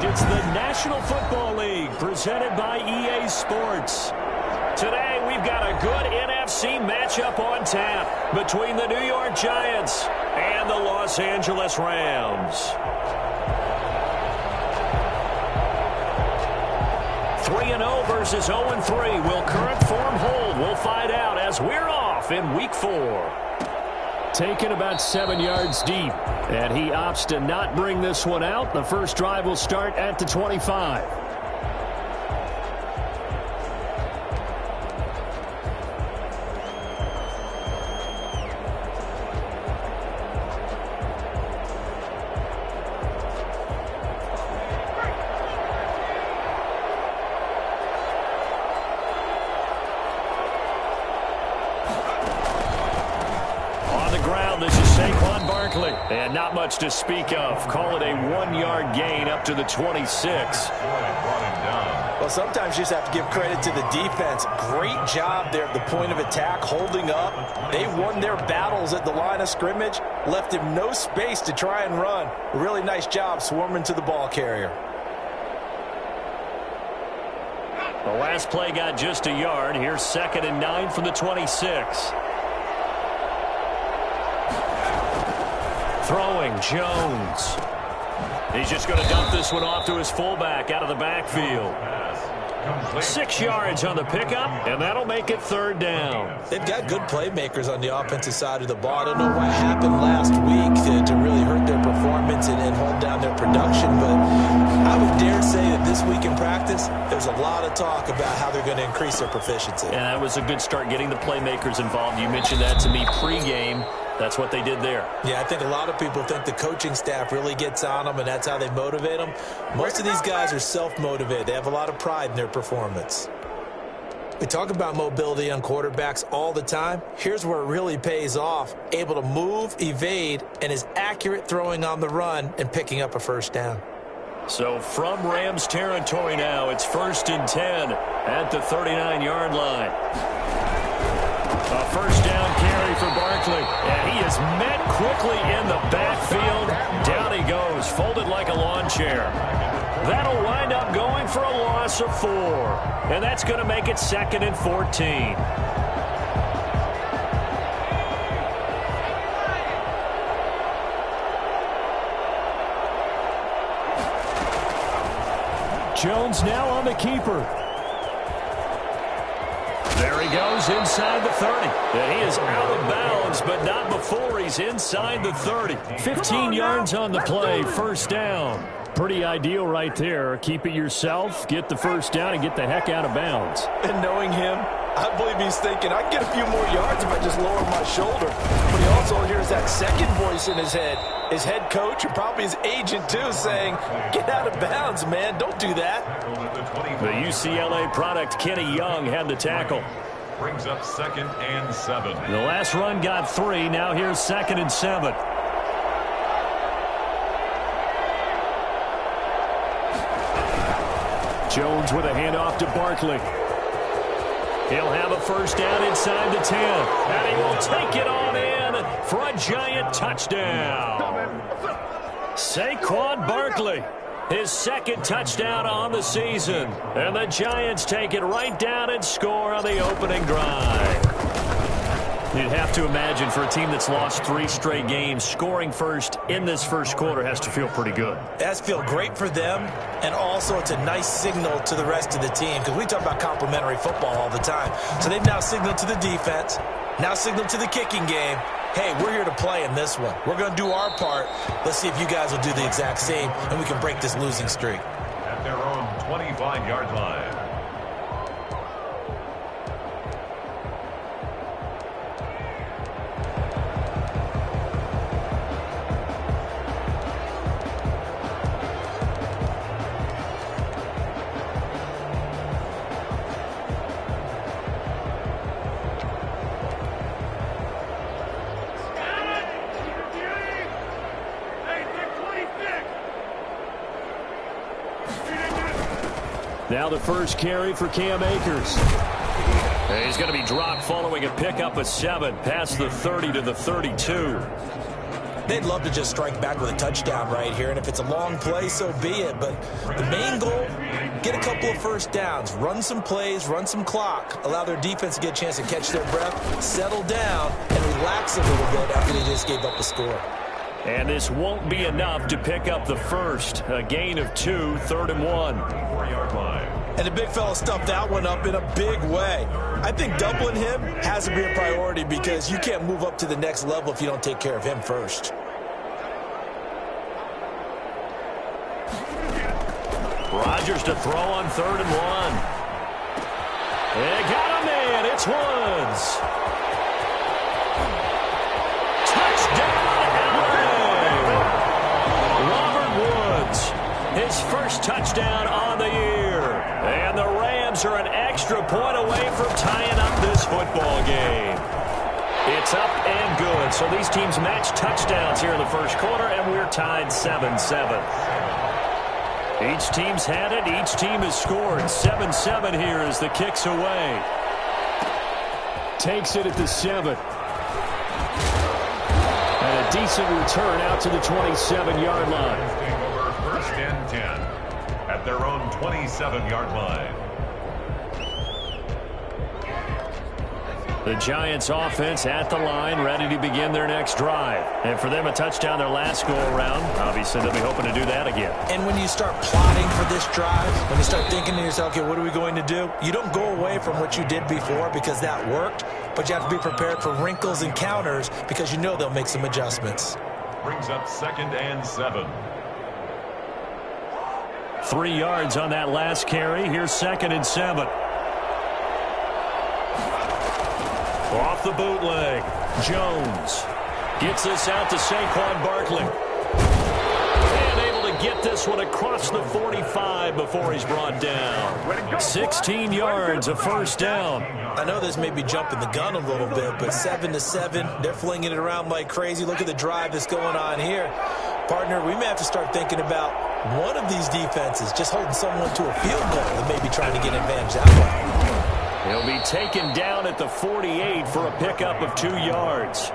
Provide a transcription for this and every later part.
It's the National Football League presented by EA Sports. Today we've got a good NFC matchup on tap between the New York Giants and the Los Angeles Rams. 3-0 versus 0-3. Will current form hold? We'll find out as we're off in Week 4. Taken about 7 yards deep, and he opts to not bring this one out. The first drive will start at the 25. And not much to speak of. Call it a 1-yard gain up to the 26. Well, sometimes you just have to give credit to the defense. Great job there at the point of attack, holding up. They won their battles at the line of scrimmage, left him no space to try and run. Really nice job swarming to the ball carrier. The last play got just a yard. Here's 2nd and 9 from the 26. Throwing, Jones. He's just going to dump this one off to his fullback out of the backfield. 6 yards on the pickup, and that'll make it 3rd down. They've got good playmakers on the offensive side of the ball. I don't know what happened last week to really hurt their performance and hold down their production, but I would dare say that this week in practice, there's a lot of talk about how they're going to increase their proficiency. And that was a good start getting the playmakers involved. You mentioned that to me pregame. That's what they did there. Yeah, I think a lot of people think the coaching staff really gets on them, and that's how they motivate them. Most of these guys are self-motivated. They have a lot of pride in their performance. We talk about mobility on quarterbacks all the time. Here's where it really pays off. Able to move, evade, and is accurate throwing on the run and picking up a first down. So from Rams territory now, it's 1st and 10 at the 39-yard line. A first down carry for Barkley, and he is met quickly in the backfield. Down he goes, folded like a lawn chair. That'll wind up going for a loss of 4, and that's going to make it 2nd and 14. Jones now on the keeper. There he goes inside the 30. And he is out of bounds, but not before he's inside the 30. 15 yards on the play, first down. Pretty ideal right there. Keep it yourself, get the first down, and get the heck out of bounds. And knowing him, I believe he's thinking, I can get a few more yards if I just lower my shoulder. But he also hears that second voice in his head. His head coach, and probably his agent too, saying, get out of bounds, man. Don't do that. The UCLA product, Kenny Young, had the tackle. Brings up 2nd and 7. The last run got 3. Now here's 2nd and 7. Jones with a handoff to Barkley. He'll have a first down inside the 10. And he will take it on in for a Giant touchdown. Saquon Barkley, his 2nd touchdown on the season. And the Giants take it right down and score on the opening drive. You'd have to imagine for a team that's lost 3 straight games, scoring first in this first quarter has to feel pretty good. It has to feel great for them, and also it's a nice signal to the rest of the team, because we talk about complementary football all the time. So they've now signaled to the defense, now signaled to the kicking game, hey, we're here to play in this one. We're going to do our part. Let's see if you guys will do the exact same, and we can break this losing streak. At their own 25-yard line. Now the first carry for Cam Akers. And he's going to be dropped following a pickup of 7 past the 30 to the 32. they'd love to just strike back with a touchdown right here, and if it's a long play, so be it. But the main goal, get a couple of first downs, run some plays, run some clock, allow their defense to get a chance to catch their breath, settle down, and relax a little bit after they just gave up a score. And this won't be enough to pick up the first. A gain of 2, 3rd and 1. 4-yard line. And the big fella stuffed that one up in a big way. I think doubling him has to be a priority because you can't move up to the next level if you don't take care of him first. Rodgers to throw on 3rd and 1. They got him in. It's Woods. His first touchdown on the year. And the Rams are an extra point away from tying up this football game. It's up and good. So these teams match touchdowns here in the first quarter, and we're tied 7-7. Each team's had it. Each team has scored. 7-7 here as the kick's away. Takes it at the 7. And a decent return out to the 27-yard line. First and 10 at their own 27-yard line. The Giants offense at the line, ready to begin their next drive. And for them, a touchdown their last go-around. Obviously, they'll be hoping to do that again. And when you start plotting for this drive, when you start thinking to yourself, okay, what are we going to do? You don't go away from what you did before because that worked, but you have to be prepared for wrinkles and counters because you know they'll make some adjustments. Brings up 2nd and 7. 3 yards on that last carry. Here's 2nd and 7. Off the bootleg. Jones gets this out to Saquon Barkley. And able to get this one across the 45 before he's brought down. 16 yards, a first down. I know this may be jumping the gun a little bit, but 7-7, they're flinging it around like crazy. Look at the drive that's going on here. Partner, we may have to start thinking about one of these defenses just holding someone to a field goal and maybe trying to get an advantage that way. He'll be taken down at the 48 for a pickup of 2 yards.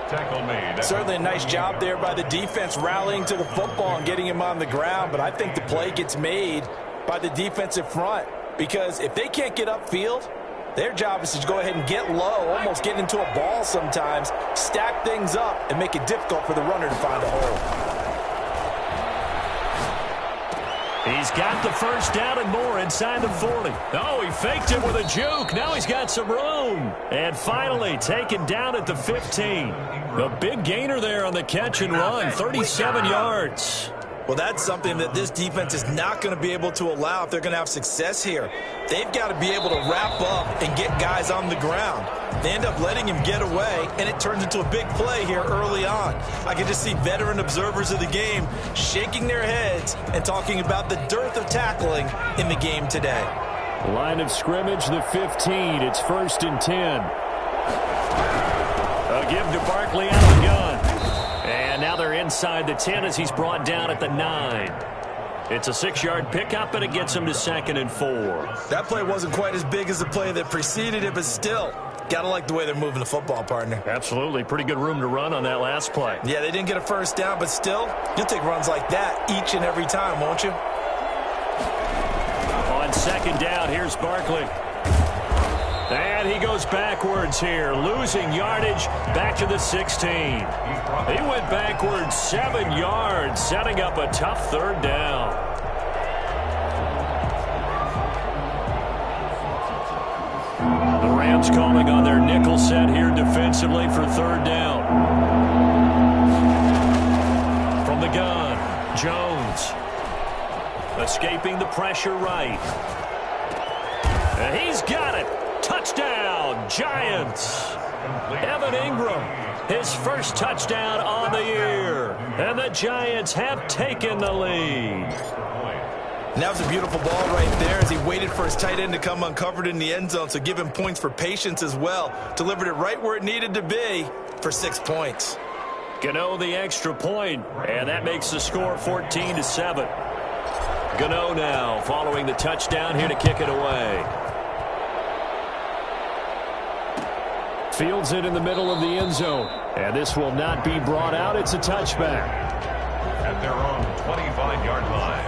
Tackle made. Certainly a nice job there by the defense rallying to the football and getting him on the ground, but I think the play gets made by the defensive front because if they can't get upfield, their job is to go ahead and get low, almost get into a ball sometimes, stack things up, and make it difficult for the runner to find a hole. He's got the first down and more inside the 40. Oh, he faked it with a juke. Now he's got some room. And finally taken down at the 15. A big gainer there on the catch and run, 37 yards. Well, that's something that this defense is not going to be able to allow if they're going to have success here. They've got to be able to wrap up and get guys on the ground. They end up letting him get away, and it turns into a big play here early on. I can just see veteran observers of the game shaking their heads and talking about the dearth of tackling in the game today. Line of scrimmage, the 15. It's 1st and 10. A give to Barkley out of the gun. And now they're inside the 10 as he's brought down at the 9. It's a 6-yard pickup, and it gets him to 2nd and 4. That play wasn't quite as big as the play that preceded it, but still, got to like the way they're moving the football, partner. Absolutely. Pretty good room to run on that last play. Yeah, they didn't get a first down, but still, you'll take runs like that each and every time, won't you? On 2nd down, here's Barkley. And he goes backwards here, losing yardage back to the 16. He went backwards 7 yards, setting up a tough 3rd down. The Rams calling on their nickel set here defensively for 3rd down. From the gun, Jones. Escaping the pressure right. And he's got it. Touchdown, Giants. Evan Ingram, his first touchdown on the year. And the Giants have taken the lead. And that was a beautiful ball right there as he waited for his tight end to come uncovered in the end zone, so give him points for patience as well. Delivered it right where it needed to be for 6 points. Gano the extra point, and that makes the score 14-7. Gano now following the touchdown here to kick it away. Fields it in the middle of the end zone. And this will not be brought out. It's a touchback. At their own 25-yard line.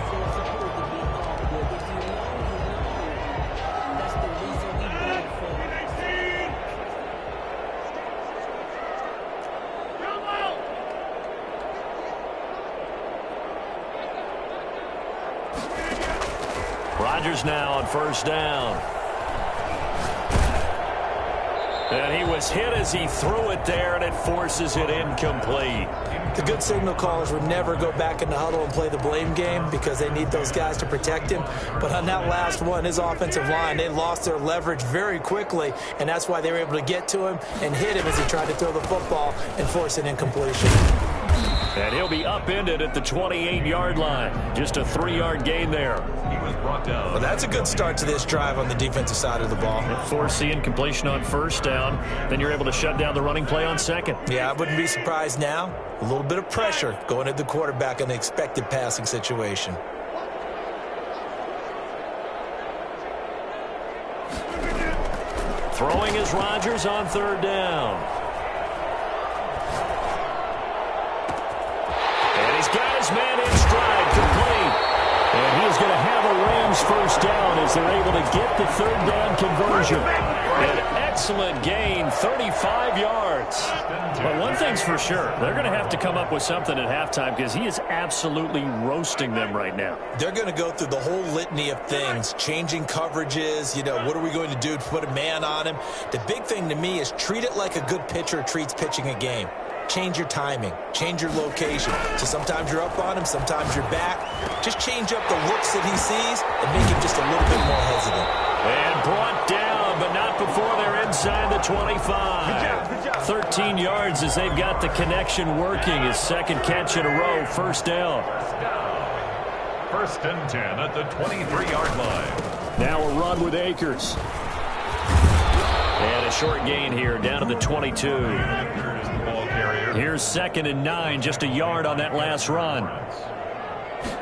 Rodgers now on first down. And he was hit as he threw it there, and it forces it incomplete. The good signal callers would never go back in the huddle and play the blame game because they need those guys to protect him. But on that last one, his offensive line, they lost their leverage very quickly, and that's why they were able to get to him and hit him as he tried to throw the football and force an incompletion. And he'll be upended at the 28-yard line. Just a 3-yard gain there. He was brought down. Well, that's a good start to this drive on the defensive side of the ball. Force the incompletion on first down. Then you're able to shut down the running play on second. Yeah, I wouldn't be surprised now. A little bit of pressure going at the quarterback in an expected passing situation. Throwing is Rodgers on third down. And he's got his man in stride, complete. And he's going to have a Rams first down as they're able to get the third down conversion. An excellent gain, 35 yards. But one thing's for sure, they're going to have to come up with something at halftime because he is absolutely roasting them right now. They're going to go through the whole litany of things, changing coverages, what are we going to do to put a man on him? The big thing to me is treat it like a good pitcher treats pitching a game. Change your timing, change your location. So sometimes you're up on him, sometimes you're back. Just change up the looks that he sees and make him just a little bit more hesitant. And brought down, but not before they're inside the 25. 13 yards as they've got the connection working. His second catch in a row, first down. First and 10 at the 23-yard line. Now a run with Akers. And a short gain here, down to the 22. Here's second and 9, just a yard on that last run.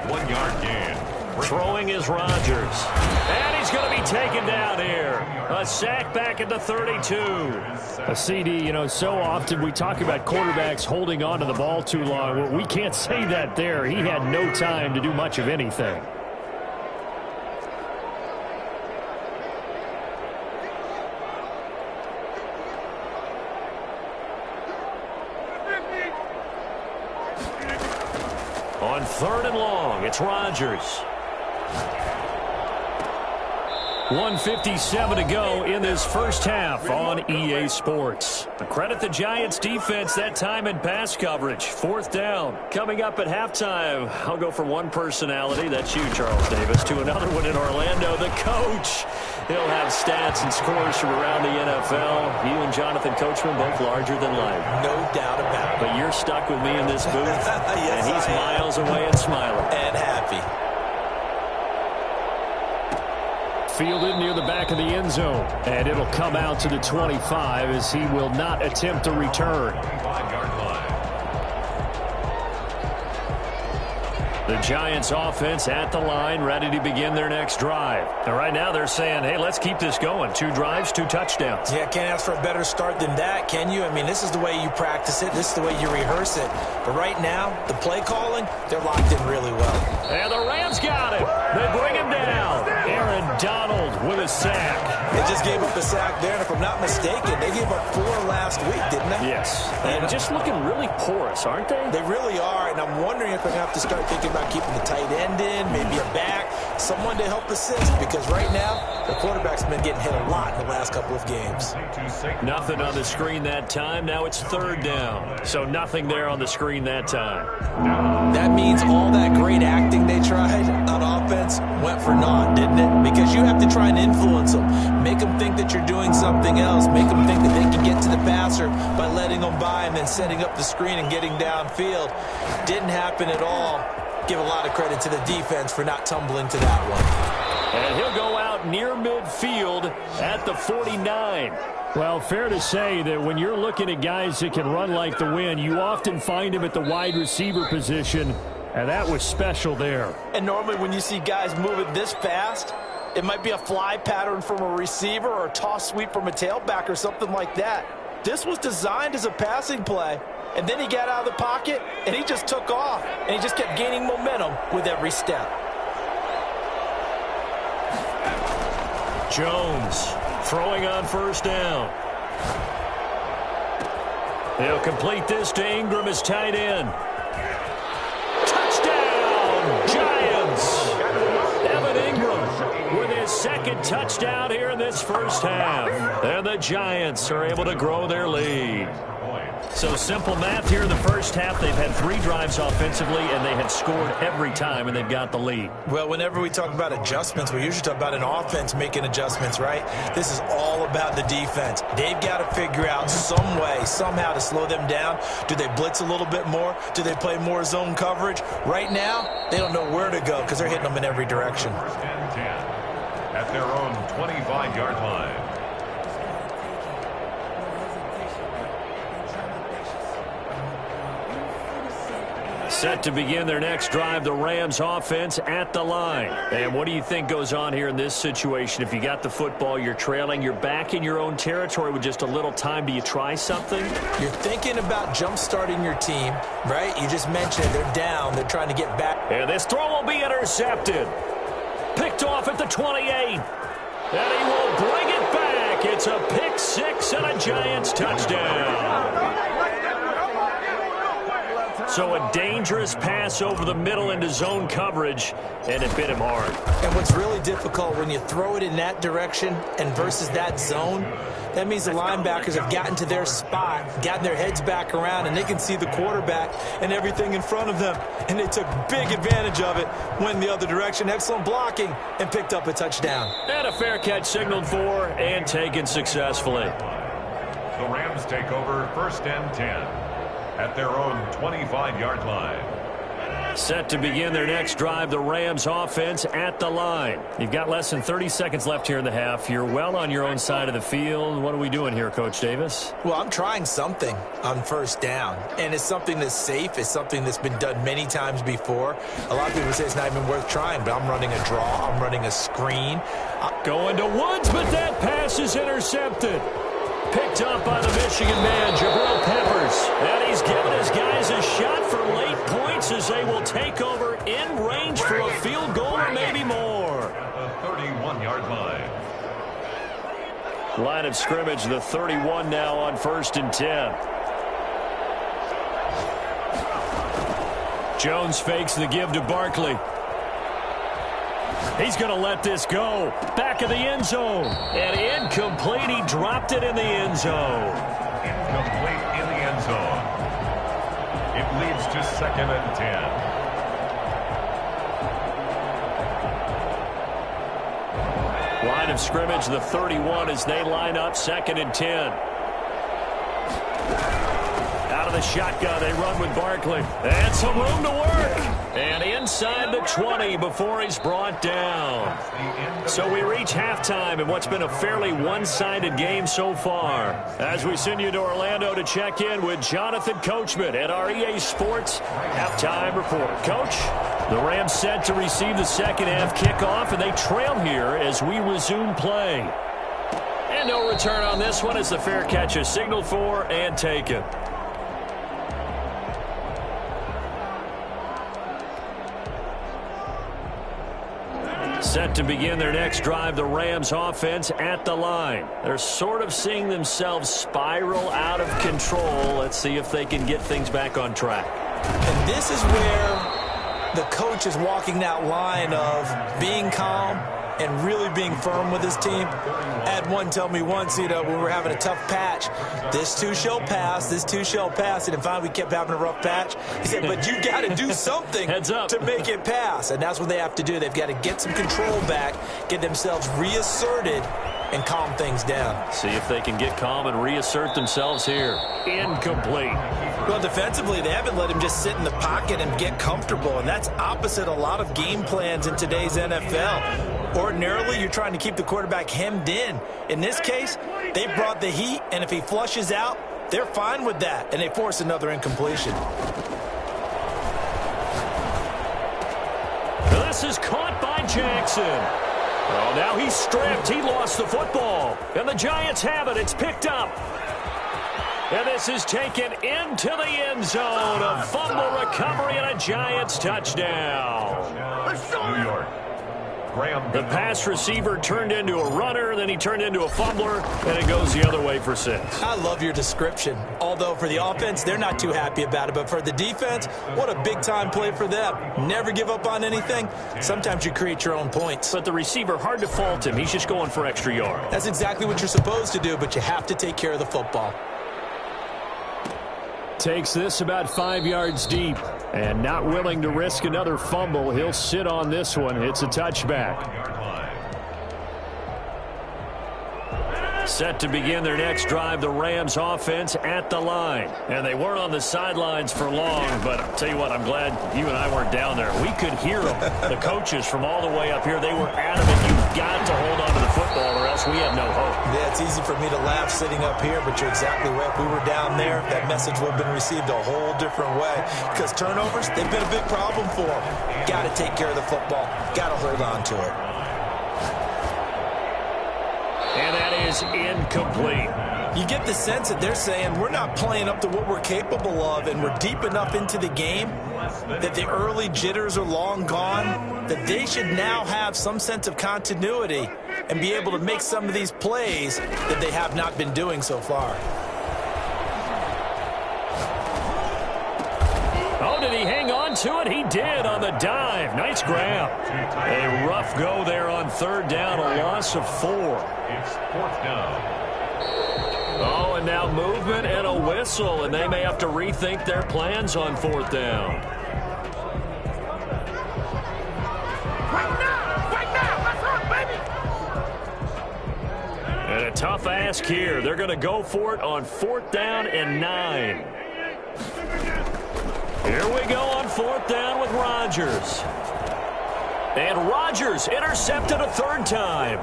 1 yard gain. Throwing is Rodgers. And he's going to be taken down here. A sack back at the 32. A CD, so often we talk about quarterbacks holding on to the ball too long. Well, we can't say that there. He had no time to do much of anything. On third and long, it's Rodgers. 1:57 to go in this first half on EA Sports. Credit the Giants defense that time in pass coverage. Fourth down. Coming up at halftime, I'll go from one personality, that's you, Charles Davis, to another one in Orlando, the coach. He'll have stats and scores from around the NFL. You and Jonathan Coachman both larger than life. No doubt about it. But you're stuck with me in this booth, yes, and he's miles away and smiling. And happy. Fielded near the back of the end zone. And it'll come out to the 25 as he will not attempt a return. 5-yard line. The Giants offense at the line, ready to begin their next drive. And right now they're saying, hey, let's keep this going. 2 drives, 2 touchdowns. Yeah, can't ask for a better start than that, can you? I mean, this is the way you practice it. This is the way you rehearse it. But right now, the play calling, they're locked in really well. And the Rams got him. They bring him down. Aaron Donald with a sack. They just gave up a sack there, and if I'm not mistaken, they gave up 4 last week, didn't they? Yes. And just looking really porous, aren't they? They really are, and I'm wondering if they're going to have to start thinking about keeping the tight end in, maybe a back, someone to help assist, because right now, the quarterback's been getting hit a lot in the last couple of games. Nothing on the screen that time. Now it's third down. So nothing there on the screen that time. That means all that great acting they tried on offense went for naught, didn't it? Because you have to try and influence them. Make them think that you're doing something else. Make them think that they can get to the passer by letting them by and then setting up the screen and getting downfield. Didn't happen at all. Give a lot of credit to the defense for not tumbling to that one. And he'll go out near midfield at the 49. Well, fair to say that when you're looking at guys that can run like the wind, you often find them at the wide receiver position, and that was special there. And normally when you see guys moving this fast, it might be a fly pattern from a receiver or a toss sweep from a tailback or something like that. This was designed as a passing play, and then he got out of the pocket, and he just took off, and he just kept gaining momentum with every step. Jones throwing on first down. They'll complete this to Ingram as tight end. Touchdown, Giants! Evan Ingram with his second touchdown here in this first half. And the Giants are able to grow their lead. So simple math here in the first half. They've had 3 drives offensively, and they have scored every time, and they've got the lead. Well, whenever we talk about adjustments, we usually talk about an offense making adjustments, right? This is all about the defense. They've got to figure out some way, somehow to slow them down. Do they blitz a little bit more? Do they play more zone coverage? Right now, they don't know where to go because they're hitting them in every direction. 10 at their own 25-yard line. Set to begin their next drive, the Rams offense at the line. And what do you think goes on here in this situation? If you got the football, you're trailing, you're back in your own territory with just a little time. Do you try something? You're thinking about jump-starting your team, right? You just mentioned they're down. They're trying to get back. And this throw will be intercepted. Picked off at the 28. And he will bring it back. It's a pick 6 and a Giants touchdown. So a dangerous pass over the middle into zone coverage, and it bit him hard. And what's really difficult when you throw it in that direction and versus that zone, that means the linebackers have gotten to their spot, gotten their heads back around, and they can see the quarterback and everything in front of them. And they took big advantage of it, went the other direction, excellent blocking, and picked up a touchdown. And a fair catch signaled for and taken successfully. The Rams take over 1st and 10 at their own 25-yard line. Set to begin their next drive, the Rams offense at the line. You've got less than 30 seconds left here in the half. You're well on your own side of the field. What are we doing here, Coach Davis? Well, I'm trying something on first down, and it's something that's safe. It's something that's been done many times before. A lot of people say it's not even worth trying, but I'm running a draw. I'm running a screen. Going to Woods, but that pass is intercepted. Picked up by the Michigan man, Jabril Peppers. And he's given his guys a shot for late points as they will take over in range for a field goal or maybe more. At the 31-yard line. Line of scrimmage, the 31 now on 1st and 10. Jones fakes the give to Barkley. He's going to let this go. Back of the end zone. And incomplete. He dropped it in the end zone. Incomplete in the end zone. It leads to 2nd and 10. Line of scrimmage, the 31 as they line up 2nd and 10. Out of the shotgun, they run with Barkley. And some room to work. And inside the 20 before he's brought down. So we reach halftime in what's been a fairly one-sided game so far. As we send you to Orlando to check in with Jonathan Coachman at our EA Sports Halftime Report. Coach, the Rams set to receive the second half kickoff, and they trail here as we resume play. And no return on this one as the fair catch is signaled for and taken. Set to begin their next drive, the Rams offense at the line. They're sort of seeing themselves spiral out of control. Let's see if they can get things back on track. And this is where the coach is walking that line of being calm and really being firm with his team. I had one tell me once, when we were having a tough patch, this too shall pass, this too shall pass. And finally we kept having a rough patch. He said, but you got to do something to make it pass. And that's what they have to do. They've got to get some control back, get themselves reasserted, and calm things down. See if they can get calm and reassert themselves here. Incomplete. Well, defensively, they haven't let him just sit in the pocket and get comfortable, and that's opposite a lot of game plans in today's NFL. Ordinarily, you're trying to keep the quarterback hemmed in. In this case, they brought the heat, and if he flushes out, they're fine with that, and they force another incompletion. This is caught by Jackson. Oh, now he's stripped. He lost the football. And the Giants have it. It's picked up. And this is taken into the end zone. A fumble recovery and a Giants touchdown. New York. Graham. The pass receiver turned into a runner, then he turned into a fumbler, and it goes the other way for 6. I love your description. Although for the offense, they're not too happy about it. But for the defense, what a big-time play for them. Never give up on anything. Sometimes you create your own points. But the receiver, hard to fault him. He's just going for extra yard. That's exactly what you're supposed to do, but you have to take care of the football. Takes this about 5 yards deep. And not willing to risk another fumble. He'll sit on this one. It's a touchback. Set to begin their next drive, the Rams offense at the line. And they weren't on the sidelines for long, but I'll tell you what, I'm glad you and I weren't down there. We could hear them. The coaches from all the way up here, they were adamant. You've got to hold on to the football or else we have no hope. Yeah, it's easy for me to laugh sitting up here, but you're exactly right. If we were down there, that message would have been received a whole different way. Because turnovers, they've been a big problem for them. Got to take care of the football. Got to hold on to it. And that is incomplete. You get the sense that they're saying we're not playing up to what we're capable of, and we're deep enough into the game that the early jitters are long gone, that they should now have some sense of continuity and be able to make some of these plays that they have not been doing so far. Oh, did he hang on to it? He did on the dive. Nice grab. A rough go there on 3rd down, a loss of 4. It's 4th down. Oh, and now movement and a whistle, and they may have to rethink their plans on 4th down. Right now, let's run, baby. And a tough ask here. They're going to go for it on 4th down and 9. Here we go on 4th down with Rodgers. And Rodgers intercepted a 3rd time.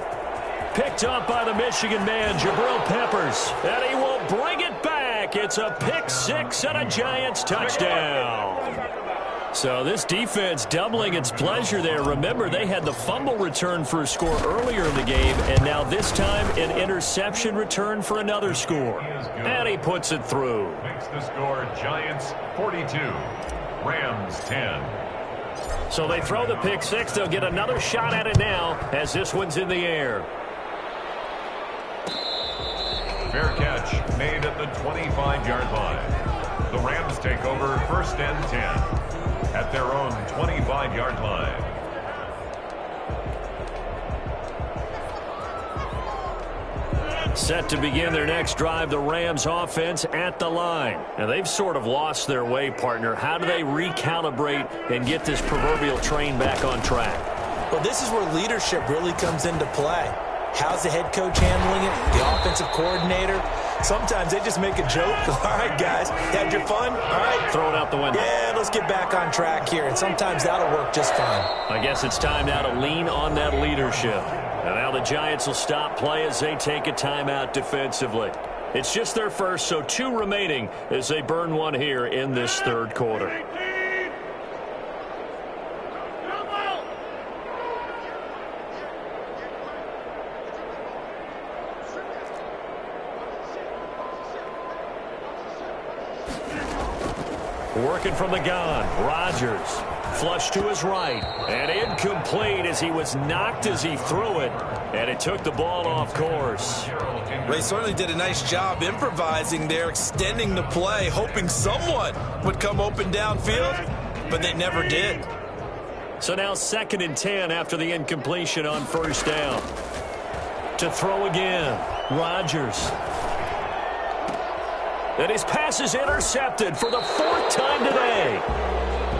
Picked up by the Michigan man, Jabril Peppers. And he will bring it back. It's a pick 6 and a Giants touchdown. So this defense doubling its pleasure there. Remember, they had the fumble return for a score earlier in the game, and now this time an interception return for another score. And he puts it through. Makes the score Giants 42, Rams 10. So they throw the pick 6. They'll get another shot at it now as this one's in the air. Fair catch made at the 25-yard line. The Rams take over 1st and 10 at their own 25-yard line. Set to begin their next drive, the Rams offense at the line. Now, they've sort of lost their way, partner. How do they recalibrate and get this proverbial train back on track? Well, this is where leadership really comes into play. How's the head coach handling it? The offensive coordinator? Sometimes they just make a joke. All right, guys, had your fun? All right. Throw it out the window. Yeah, let's get back on track here. And sometimes that'll work just fine. I guess it's time now to lean on that leadership. And now the Giants will stop play as they take a timeout defensively. It's just their first, so 2 remaining as they burn one here in this 3rd quarter. Working from the gun, Rodgers. Flush to his right, and incomplete as he was knocked as he threw it, and it took the ball off course. They certainly did a nice job improvising there, extending the play, hoping someone would come open downfield, but they never did. So now 2nd and 10 after the incompletion on 1st down. To throw again, Rodgers. And his pass is intercepted for the 4th time today.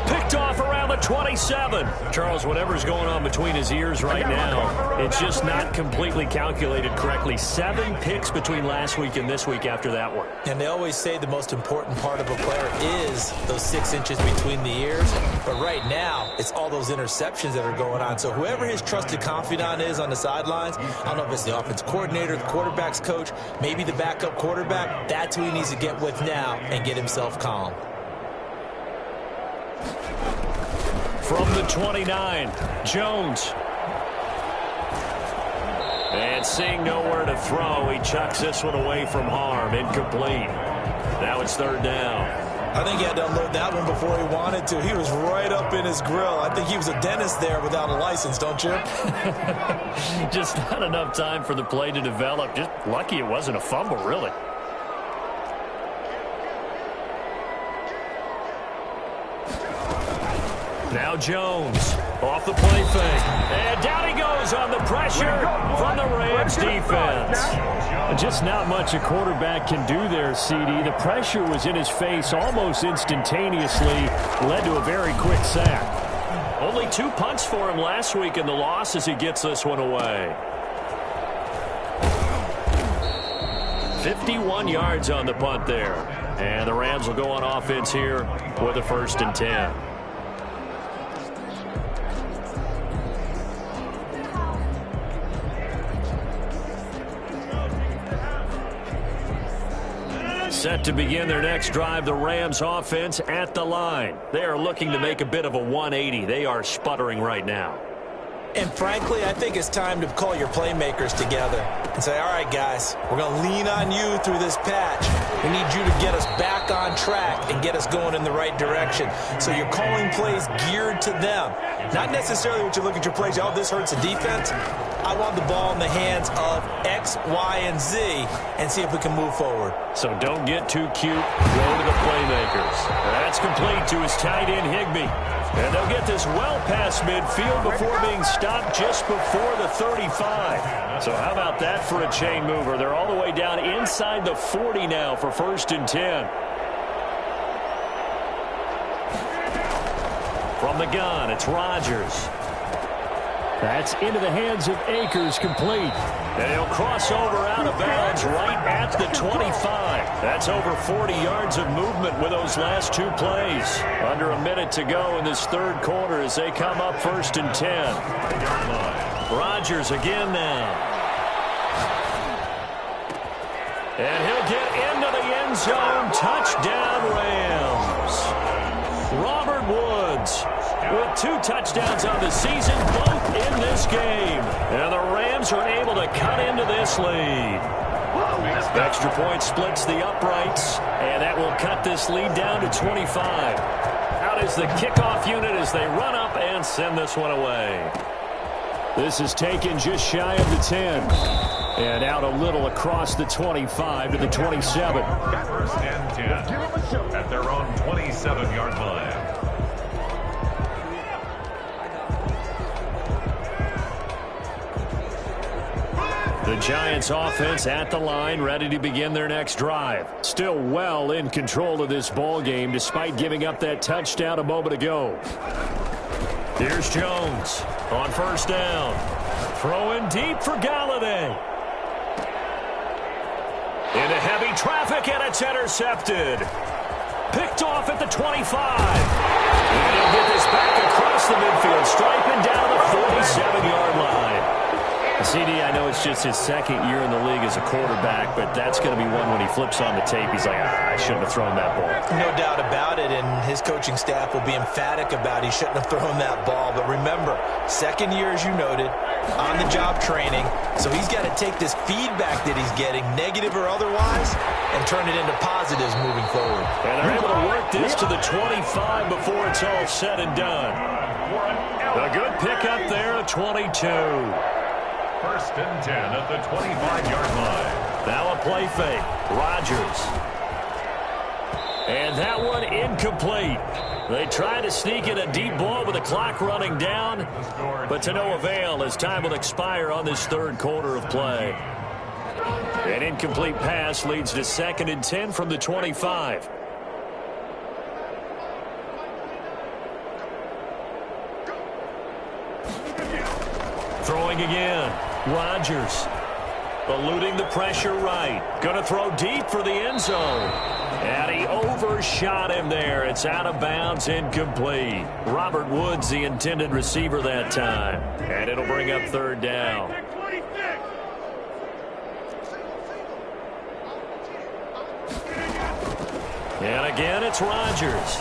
Picked off around the 27. Charles, whatever's going on between his ears right now, it's just not completely calculated correctly. 7 picks between last week and this week after that one. And they always say the most important part of a player is those 6 inches between the ears. But right now, it's all those interceptions that are going on. So whoever his trusted confidant is on the sidelines, I don't know if it's the offense coordinator, the quarterback's coach, maybe the backup quarterback, that's who he needs to get with now and get himself calm. From the 29, Jones. And seeing nowhere to throw, he chucks this one away from harm. Incomplete. Now it's third down. I think he had to unload that one before he wanted to. He was right up in his grill. I think he was a dentist there without a license, don't you? Just not enough time for the play to develop. Just lucky it wasn't a fumble, really. Now Jones off the play fake. And down he goes on the pressure from the Rams defense. Just not much a quarterback can do there, CD. The pressure was in his face almost instantaneously. Led to a very quick sack. Only 2 punts for him last week in the loss as he gets this one away. 51 yards on the punt there. And the Rams will go on offense here with a 1st and 10. Set to begin their next drive, the Rams offense at the line. They are looking to make a bit of a 180. They are sputtering right now. And frankly, I think it's time to call your playmakers together and say, all right, guys, we're going to lean on you through this patch. We need you to get us back on track and get us going in the right direction. So you're calling plays geared to them. Not necessarily what you look at your plays, oh, this hurts the defense. I want the ball in the hands of X, Y, and Z and see if we can move forward. So don't get too cute. Go to the playmakers. That's complete to his tight end, Higbee. And they'll get this well past midfield before being stopped just before the 35. So how about that for a chain mover? They're all the way down inside the 40 now for 1st and 10. From the gun, it's Rodgers. That's into the hands of Akers, complete. And he'll cross over out of bounds right at the 25. That's over 40 yards of movement with those last 2 plays. Under a minute to go in this 3rd quarter as they come up 1st and 10. Rodgers again now. And he'll get into the end zone. Touchdown, Rams. Robert Woods with 2 touchdowns on the season, both in this game. And the Rams are able to cut into this lead. Extra point splits the uprights, and that will cut this lead down to 25. Out is the kickoff unit as they run up and send this one away. This is taken just shy of the 10. And out a little across the 25 to the 27. 1st and 10 at their own 27-yard line. The Giants offense at the line, ready to begin their next drive. Still well in control of this ball game despite giving up that touchdown a moment ago. Here's Jones on 1st down. Throwing deep for Galladay. Into heavy traffic, and it's intercepted. Picked off at the 25. And he'll get this back across the midfield stripe and down to the 47-yard line. CD, I know it's just his 2nd year in the league as a quarterback, but that's going to be one when he flips on the tape. He's like, I shouldn't have thrown that ball. No doubt about it, and his coaching staff will be emphatic about he shouldn't have thrown that ball. But remember, 2nd year, as you noted, on-the-job training. So he's got to take this feedback that he's getting, negative or otherwise, and turn it into positives moving forward. And they're able to work this to the 25 before it's all said and done. A good pickup there at 22. 1st and 10 at the 25-yard line. Now a play fake. Rodgers. And that one incomplete. They try to sneak in a deep ball with the clock running down, but to no avail as time will expire on this 3rd quarter of play. An incomplete pass leads to 2nd and 10 from the 25. Throwing again. Rodgers. Eluding the pressure right. Going to throw deep for the end zone. And he overshot him there. It's out of bounds, incomplete. Robert Woods, the intended receiver that time. And it'll bring up 3rd down. And again, it's Rodgers.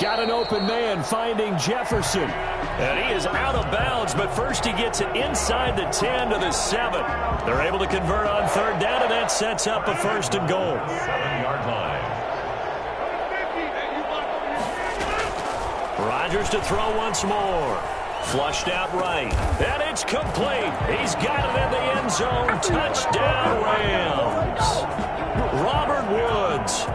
Got an open man finding Jefferson. And he is out of bounds, but first he gets it inside the 10 to the 7. They're able to convert on third down, and that sets up a first and goal. 7-yard line. Rodgers to throw once more. Flushed out right. And it's complete. He's got it in the end zone. Touchdown, Rams. Robert Woods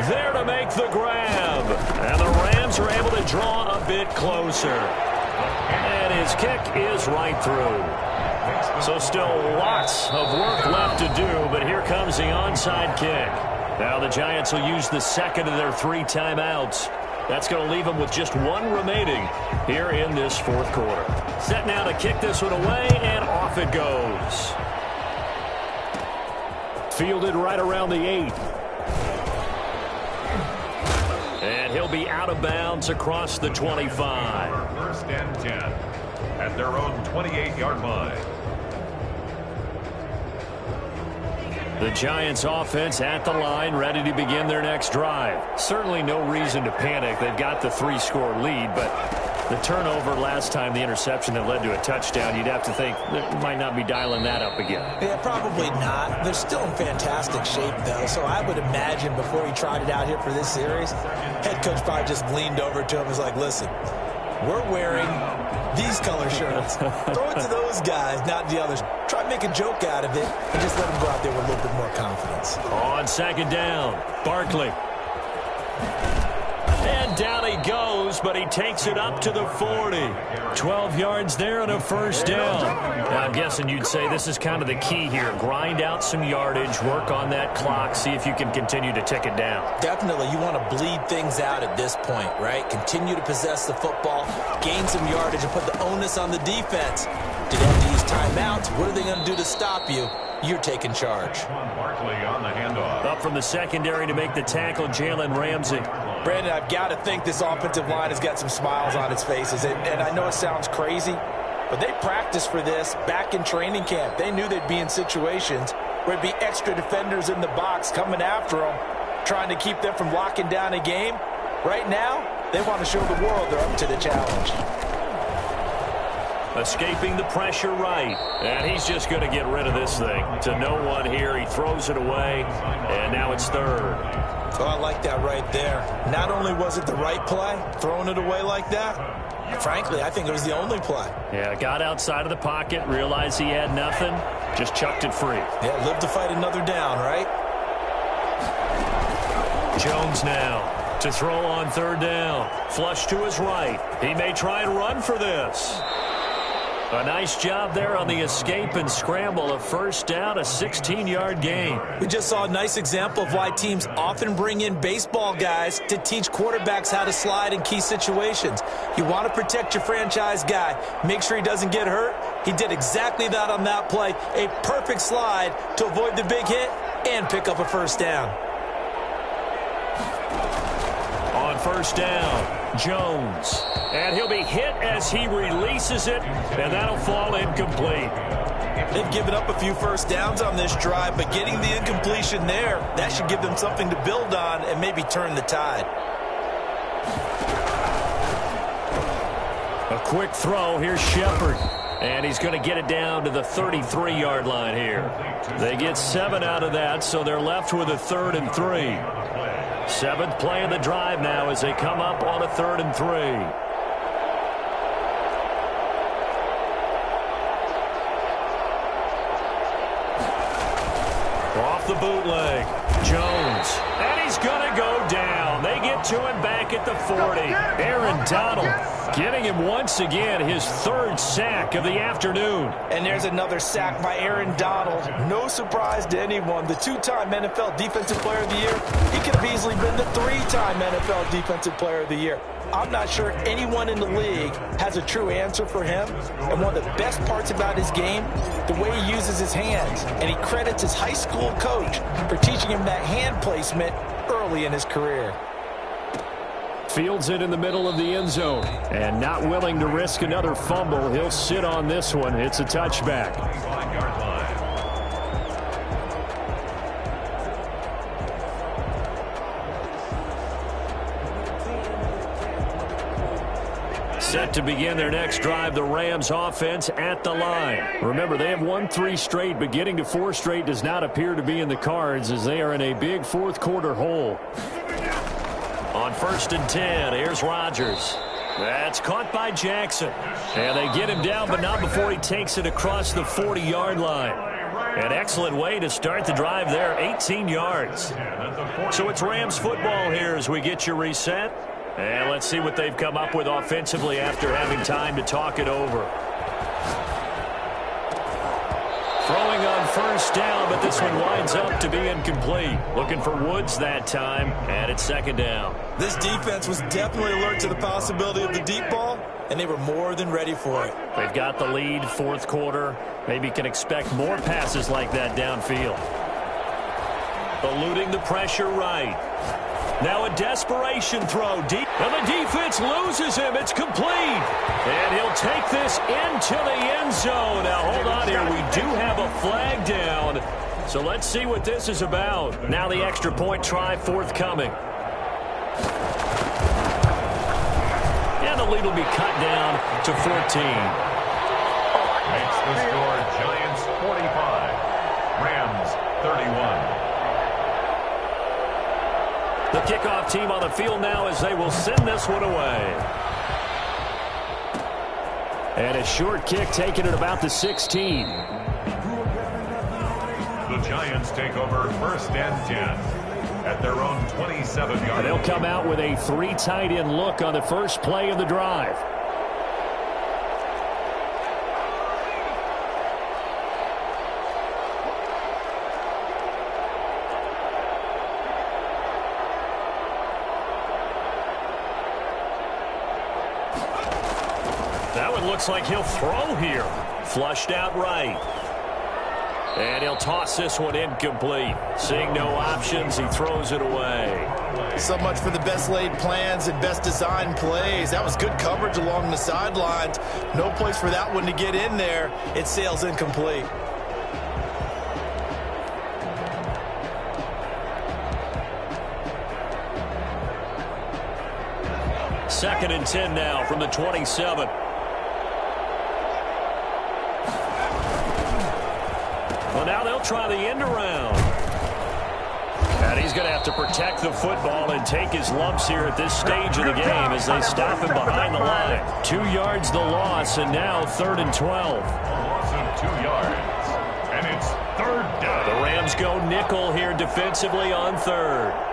there to make the grab. And the Rams are able to draw a bit closer. And his kick is right through. So still lots of work left to do, but here comes the onside kick. Now the Giants will use the second of their 3 timeouts. That's going to leave them with just 1 remaining here in this fourth quarter. Set now to kick this one away, and off it goes. Fielded right around the 8. And he'll be out of bounds across the 25. First and 10 at their own 28-yard line. The Giants offense at the line, ready to begin their next drive. Certainly no reason to panic. They've got the 3-score lead, but the turnover last time, the interception that led to a touchdown, you'd have to think they might not be dialing that up again. Yeah, probably not. They're still in fantastic shape, though, so I would imagine before he tried it out here for this series, head coach probably just leaned over to him and was like, listen, we're wearing these color shirts. Throw it to those guys, not the others. Try and make a joke out of it and just let them go out there with a little bit more confidence. On second down, Barkley. And down he goes, but he takes it up to the 40. 12 yards there and a first down. Now, I'm guessing you'd say this is kind of the key here. Grind out some yardage, work on that clock, see if you can continue to tick it down. Definitely. You want to bleed things out at this point, right? Continue to possess the football, gain some yardage, and put the onus on the defense. Do they have to use timeouts? What are they going to do to stop you? You're taking charge. Barkley on the handoff. Up from the secondary to make the tackle, Jalen Ramsey. Brandon, I've got to think this offensive line has got some smiles on its faces. And I know it sounds crazy, but they practiced for this back in training camp. They knew they'd be in situations where it'd be extra defenders in the box coming after them, trying to keep them from locking down a game. Right now, they want to show the world they're up to the challenge. Escaping the pressure right. And he's just going to get rid of this thing. To no one here. He throws it away. And now it's third. Oh, I like that right there. Not only was it the right play, throwing it away like that, frankly, I think it was the only play. Yeah, got outside of the pocket, realized he had nothing, just chucked it free. Yeah, live to fight another down, right? Jones now to throw on third down. Flush to his right. He may try and run for this. A nice job there on the escape and scramble. A first down, a 16-yard gain. We just saw a nice example of why teams often bring in baseball guys to teach quarterbacks how to slide in key situations. You want to protect your franchise guy. Make sure he doesn't get hurt. He did exactly that on that play. A perfect slide to avoid the big hit and pick up a first down. On first down, Jones. And he'll be hit as he releases it, and that'll fall incomplete. They've given up a few first downs on this drive, but getting the incompletion there, that should give them something to build on and maybe turn the tide. A quick throw. Here's Shepard. And he's going to get it down to the 33-yard line here. They get 7 out of that, so they're left with a 3rd and 3. 7th play of the drive now as they come up on a 3rd and 3. Off the bootleg, Jones, and he's going to go down. They get to him back at the 40. Aaron Donald getting him once again his 3rd sack of the afternoon. And there's another sack by Aaron Donald. No surprise to anyone. The 2-time NFL Defensive Player of the Year. He could have easily been the 3-time NFL Defensive Player of the Year. I'm not sure anyone in the league has a true answer for him. And one of the best parts about his game, the way he uses his hands. And he credits his high school coach for teaching him that hand placement early in his career. Fields it in the middle of the end zone. And not willing to risk another fumble, he'll sit on this one. It's a touchback. 5-yard line. Set to begin their next drive, the Rams offense at the line. Remember, they have won 3 straight, but getting to 4 straight does not appear to be in the cards as they are in a big fourth quarter hole. On 1st and 10, here's Rodgers. That's caught by Jackson. And they get him down, but not before he takes it across the 40-yard line. An excellent way to start the drive there, 18 yards. So it's Rams football here as we get you reset. And let's see what they've come up with offensively after having time to talk it over. Throwing on 1st down, but this one winds up to be incomplete. Looking for Woods that time, and it's 2nd down. This defense was definitely alert to the possibility of the deep ball, and they were more than ready for it. They've got the lead, 4th quarter. Maybe can expect more passes like that downfield. Eluding the pressure right. Now a desperation throw deep. And the defense loses him. It's complete. And he'll take this into the end zone. Now hold on here. We do have a flag down. So let's see what this is about. Now the extra point try forthcoming. And the lead will be cut down to 14. Makes the score Giants 45, Rams 31. The kickoff team on the field now as they will send this one away. And a short kick taken at about the 16. The Giants take over 1st and 10 at their own 27-yard line. They'll come out with a 3 tight end look on the first play of the drive. Looks like he'll throw here. Flushed out right. And he'll toss this one incomplete. Seeing no options, he throws it away. So much for the best laid plans and best designed plays. That was good coverage along the sidelines. No place for that one to get in there. It sails incomplete. Second and 10 now from the 27. Well, now they'll try the end around. And he's going to have to protect the football and take his lumps here at this stage of the game as they stop him behind the line. 2 yards the loss, and now 3rd and 12. A loss of 2 yards, and it's 3rd down. The Rams go nickel here defensively on 3rd.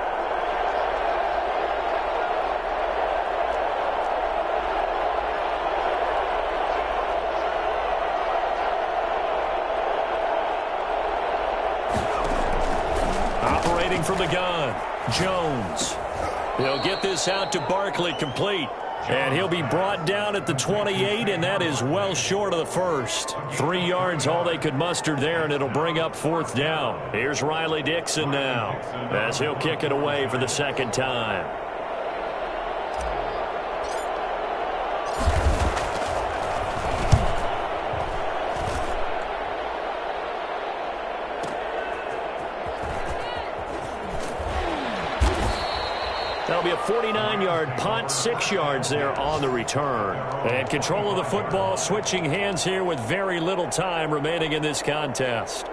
From the gun, Jones. He'll get this out to Barkley complete. And he'll be brought down at the 28, and that is well short of the first. 3 yards all they could muster there, and it'll bring up 4th down. Here's Riley Dixon now as he'll kick it away for the 2nd time. That'll be a 49-yard punt, 6 yards there on the return. And control of the football, switching hands here with very little time remaining in this contest.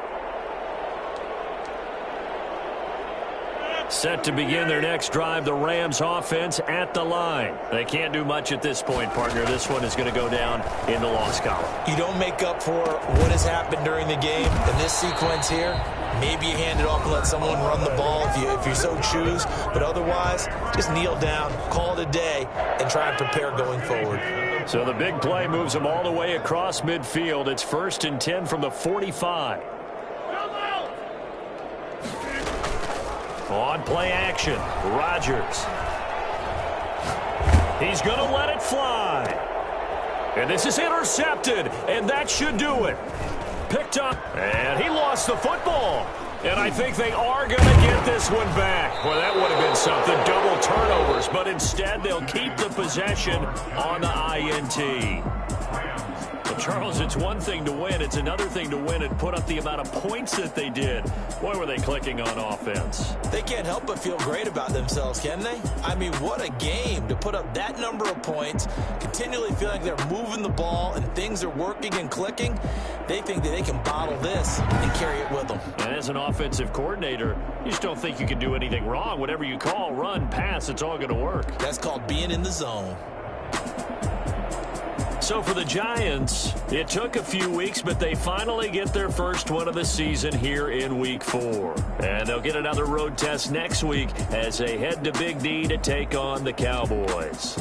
Set to begin their next drive, the Rams offense at the line. They can't do much at this point, partner. This one is going to go down in the loss column. You don't make up for what has happened during the game in this sequence here. Maybe you hand it off and let someone run the ball if you so choose. But otherwise, just kneel down, call it a day, and try and prepare going forward. So the big play moves them all the way across midfield. It's 1st and 10 from the 45. On play action, Rodgers. He's going to let it fly. And this is intercepted, and that should do it. Picked up, and he lost the football. And I think they are going to get this one back. Well, that would have been something, double turnovers. But instead, they'll keep the possession on the INT. They'll Charles, it's one thing to win. It's another thing to win and put up the amount of points that they did. Boy, were they clicking on offense. They can't help but feel great about themselves, can they? I mean, what a game to put up that number of points, continually feeling like they're moving the ball and things are working and clicking. They think that they can bottle this and carry it with them. And as an offensive coordinator, you just don't think you can do anything wrong. Whatever you call, run, pass, it's all going to work. That's called being in the zone. So for the Giants, it took a few weeks, but they finally get their first one of the season here in Week 4. And they'll get another road test next week as they head to Big D to take on the Cowboys.